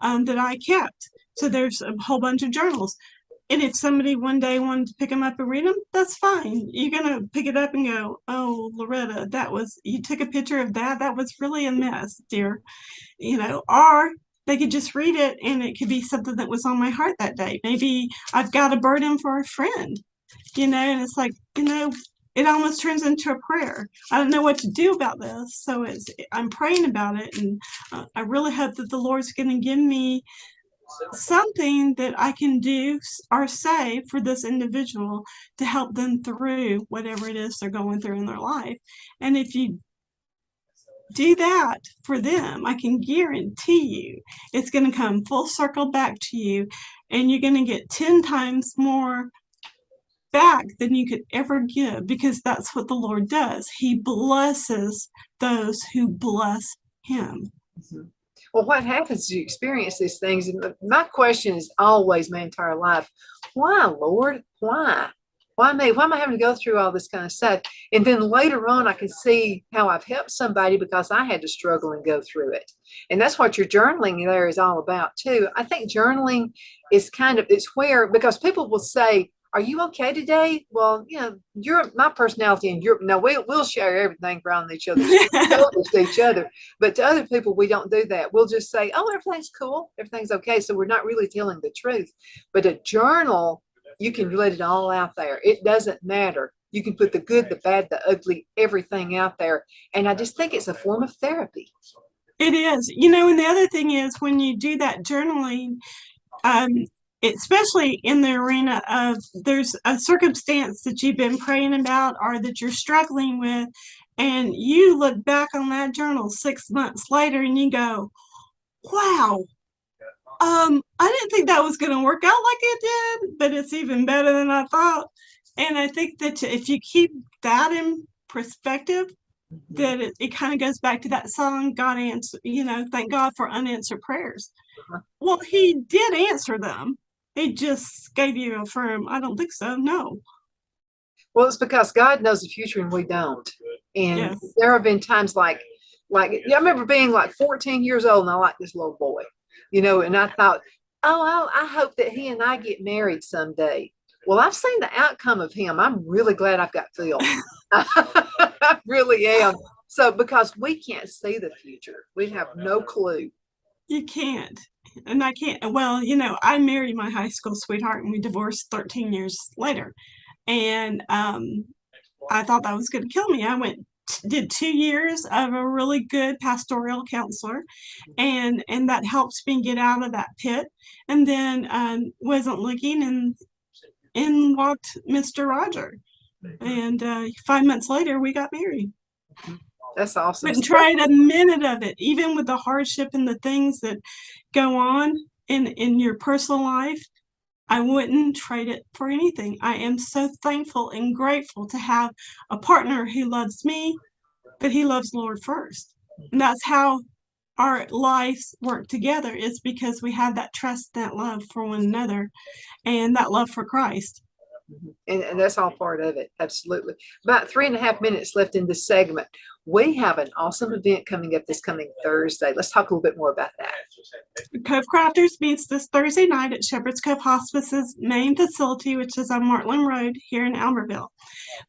C: that I kept. So there's a whole bunch of journals. And if somebody one day wanted to pick them up and read them, that's fine. You're going to pick it up and go, oh, Loretta, you took a picture of that. That was really a mess, dear. Or they could just read it and it could be something that was on my heart that day. Maybe I've got a burden for a friend, and it's like, it almost turns into a prayer. I don't know what to do about this. So I'm praying about it. And I really hope that the Lord's going to give me something that I can do or say for this individual to help them through whatever it is they're going through in their life. And if you do that for them, I can guarantee you it's going to come full circle back to you, and you're going to get 10 times more back than you could ever give, because that's what the Lord does. He blesses those who bless him.
B: Mhm. Well, what happens is you experience these things. And my question is always my entire life, why, Lord? Why? Why me? Why am I having to go through all this kind of stuff? And then later on, I can see how I've helped somebody because I had to struggle and go through it. And that's what your journaling there is all about too. I think journaling is it's where, because people will say, are you okay today? Well, you're my personality and we'll share everything around each other's shoulders to each other. But to other people, we don't do that. We'll just say, oh, everything's cool. Everything's okay. So we're not really telling the truth. But a journal, you can let it all out there. It doesn't matter. You can put the good, the bad, the ugly, everything out there. And I just think it's a form of therapy.
C: It is. And the other thing is when you do that journaling, especially in the arena of there's a circumstance that you've been praying about or that you're struggling with, and you look back on that journal 6 months later and you go, wow, I didn't think that was going to work out like it did, but it's even better than I thought. And I think that if you keep that in perspective, that it kind of goes back to that song, God answer, thank God for unanswered prayers. Well, he did answer them. He just gave you a firm, I don't think so, no.
B: Well, it's because God knows the future and we don't. And
C: Yes.
B: there have been times I remember being like 14 years old and I liked this little boy, and I thought, oh, I hope that he and I get married someday. Well, I've seen the outcome of him. I'm really glad I've got Phil. I really am. So, because we can't see the future, we have no clue.
C: You can't. And I can't. Well, I married my high school sweetheart and we divorced 13 years later. And I thought that was going to kill me. I did 2 years of a really good pastoral counselor, and that helps me get out of that pit. And then wasn't looking, and in walked Mr. Rodger. And 5 months later, we got married.
B: That's awesome.
C: Wouldn't trade a minute of it, even with the hardship and the things that go on in your personal life. I wouldn't trade it for anything. I am so thankful and grateful to have a partner who loves me, but he loves the Lord first. And that's how our lives work together, is because we have that trust, that love for one another, and that love for Christ.
B: And that's all part of it. Absolutely. About 3.5 minutes left in this segment. We have an awesome event coming up this coming Thursday. Let's talk a little bit more about that.
C: Cove Crafters meets this Thursday night at Shepherd's Cove Hospice's main facility, which is on Martland Road here in Albertville.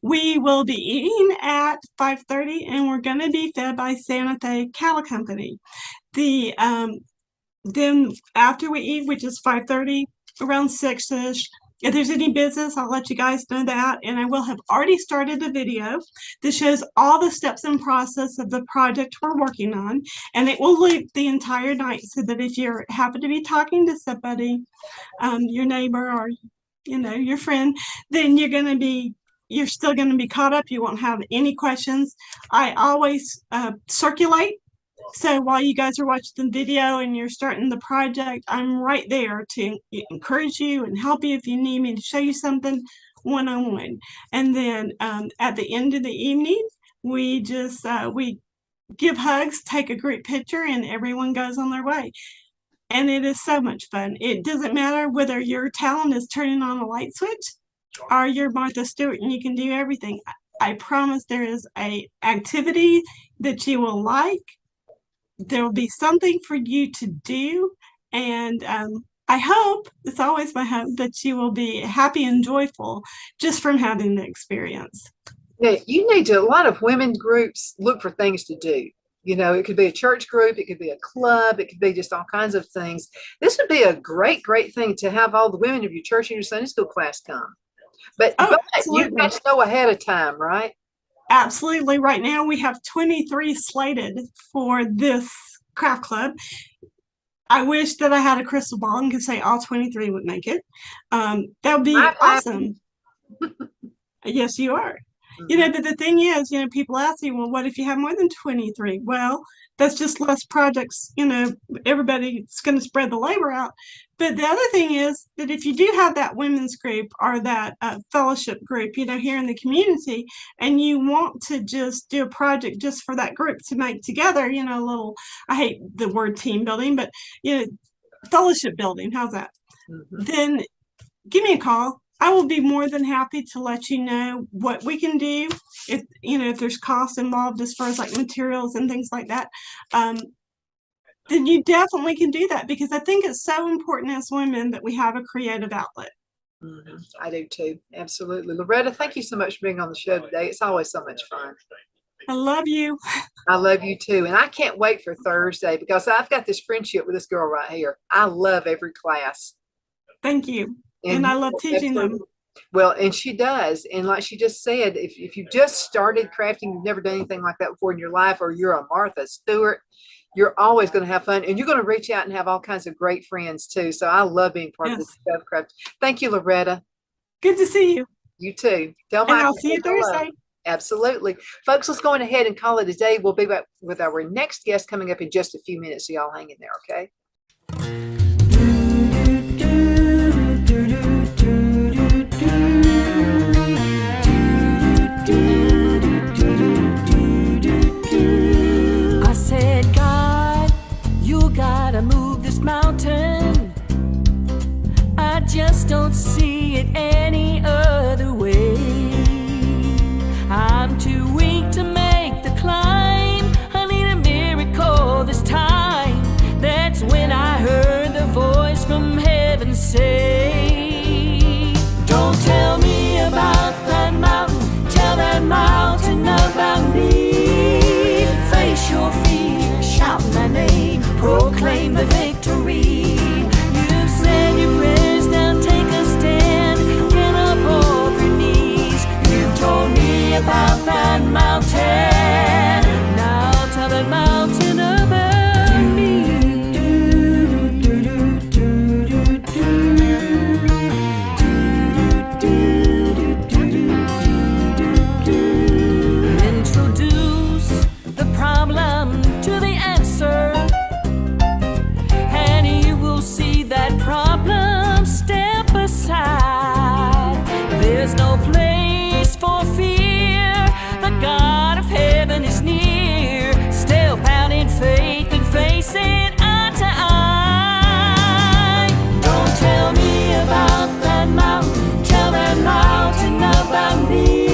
C: We will be eating at 5:30, and we're going to be fed by Santa Fe Cattle Company. Then after we eat, which is 5:30, around 6-ish, if there's any business, I'll let you guys know that. And I will have already started a video that shows all the steps and process of the project we're working on. And it will loop the entire night, so that if you happen to be talking to somebody, your neighbor or, your friend, then you're still going to be caught up. You won't have any questions. I always circulate. So while you guys are watching the video and you're starting the project, I'm right there to encourage you and help you if you need me to show you something one-on-one. And then at the end of the evening, we just we give hugs, take a group picture, and everyone goes on their way. And it is so much fun. It doesn't matter whether your talent is turning on a light switch or you're Martha Stewart and you can do everything. I promise there is a activity that you will like. There will be something for you to do, and I hope, it's always my hope, that you will be happy and joyful just from having the experience.
B: Yeah, you need to, a lot of women groups look for things to do. You know, it could be a church group, it could be a club, it could be just all kinds of things. This would be a great, great thing to have all the women of your church and your Sunday school class come. But you've
C: Absolutely.
B: got to know ahead of time, right?
C: Absolutely. Right now we have 23 slated for this craft club. I wish that I had a crystal ball and could say all 23 would make it. That would be awesome. Yes, you are. You know, but the thing is, you know, people ask me, well, what if you have more than 23? Well, that's just less projects. You know, everybody's going to spread the labor out. But the other thing is that if you do have that women's group or that fellowship group, you know, here in the community, and you want to just do a project just for that group to make together, you know, a little, I hate the word team building, but, you know, fellowship building, how's that? Then give me a call. I will be more than happy to let you know what we can do. If, you know, if there's costs involved as far as like materials and things like that, then you definitely can do that, because I think it's so important as women that we have a creative outlet.
B: I do too. Absolutely. Loretta, thank you so much for being on the show today. It's always so much fun.
C: I love you.
B: I love you too. And I can't wait for Thursday, because I've got this friendship with this girl right here. I love every class.
C: Thank you. And I love teaching them.
B: Well, and she does. And like she just said, if you just started crafting, you've never done anything like that before in your life, or you're a Martha Stewart, you're always going to have fun, and you're going to reach out and have all kinds of great friends too. So I love being part of this Stuff Craft. Thank you, Loretta.
C: Good to see you.
B: You too. Tell
C: and I'll see you Thursday.
B: Absolutely. Folks, let's go on ahead and call it a day. We'll be back with our next guest coming up in just a few minutes. So y'all hang in there, okay?
A: I said, God, you gotta move this mountain. I just don't see it any other way. I'm too weak to make the climb. I need a miracle this time. That's when I heard the voice from heaven say, don't tell me about that mountain, tell that mountain about me. Face your fear, shout my name, proclaim the victory. You've said your prayers, now take a stand, get up off your knees. You've told me about that mountain, now tell that mountain about me. Introduce the problem to the answer, and you will see that problem step aside. There's no place for fear, the God of heaven is near. Step out in faith and face it eye to eye. Don't tell me about that mountain, tell that mountain about me.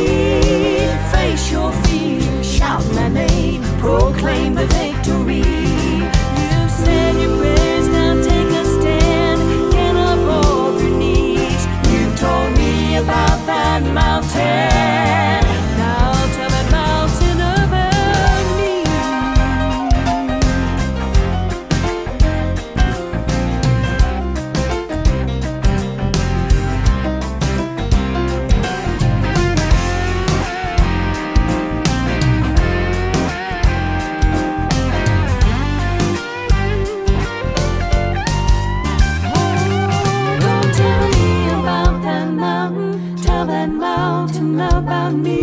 A: Face your fear, shout my name, proclaim the victory. You've said your prayers, now take a stand, get up off your knees. You've told me about that mountain, now tell that mountain about me. Don't tell me about that mountain, tell that mountain about me.